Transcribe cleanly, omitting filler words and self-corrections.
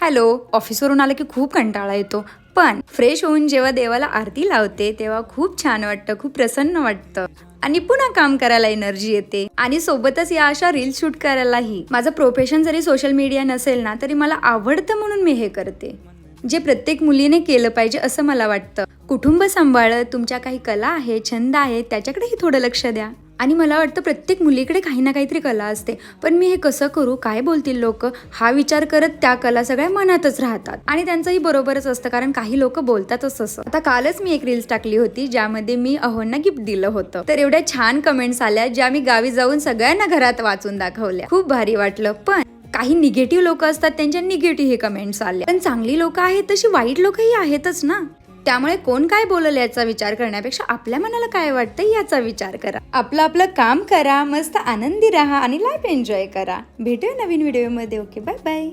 Hello, ऑफिसवरून आलं की खूप कंटाळा येतो, पण फ्रेश होऊन जेव्हा देवाला आरती लावते तेव्हा खूप छान वाटतं, खूप प्रसन्न वाटतं आणि पुन्हा काम करायला एनर्जी येते. आणि सोबतच या अशा रील्स शूट करायलाही. माझं प्रोफेशन जरी सोशल मीडिया नसेल ना, तरी मला आवडतं म्हणून मी हे करते, जे प्रत्येक मुलीने केलं पाहिजे असं मला वाटतं. कुटुंब सांभाळत तुमच्या काही कला आहे, छंद आहे, त्याच्याकडेही थोडं लक्ष द्या. आणि मला वाटतं प्रत्येक मुलीकडे काही ना काहीतरी कला असते, पण मी हे कसं करू, काय बोलतील लोक, हा विचार करत त्या कला सगळ्या मनातच राहतात. आणि त्यांचंही बरोबरच असतं, कारण काही लोक बोलतातच तसं. आता कालच मी एक रील्स टाकली होती ज्यामध्ये मी अहोंना गिफ्ट दिलं होतं, तर एवढ्या छान कमेंट्स आल्या ज्या मी गावी जाऊन सगळ्यांना घरात वाचून दाखवल्या. खूप भारी वाटलं. पण काही निगेटिव्ह लोक असतात, त्यांच्या निगेटिव्ह हे कमेंट्स आले. पण चांगली लोक आहेत तशी वाईट लोकही आहेतच ना. त्यामुळे कोण काय बोलल याचा विचार करण्यापेक्षा आपल्या मनाला काय वाटतं याचा विचार करा. आपलं आपलं काम करा, मस्त आनंदी राहा आणि लाईफ एन्जॉय करा. भेटूया नवीन व्हिडिओमध्ये. Okay, bye bye.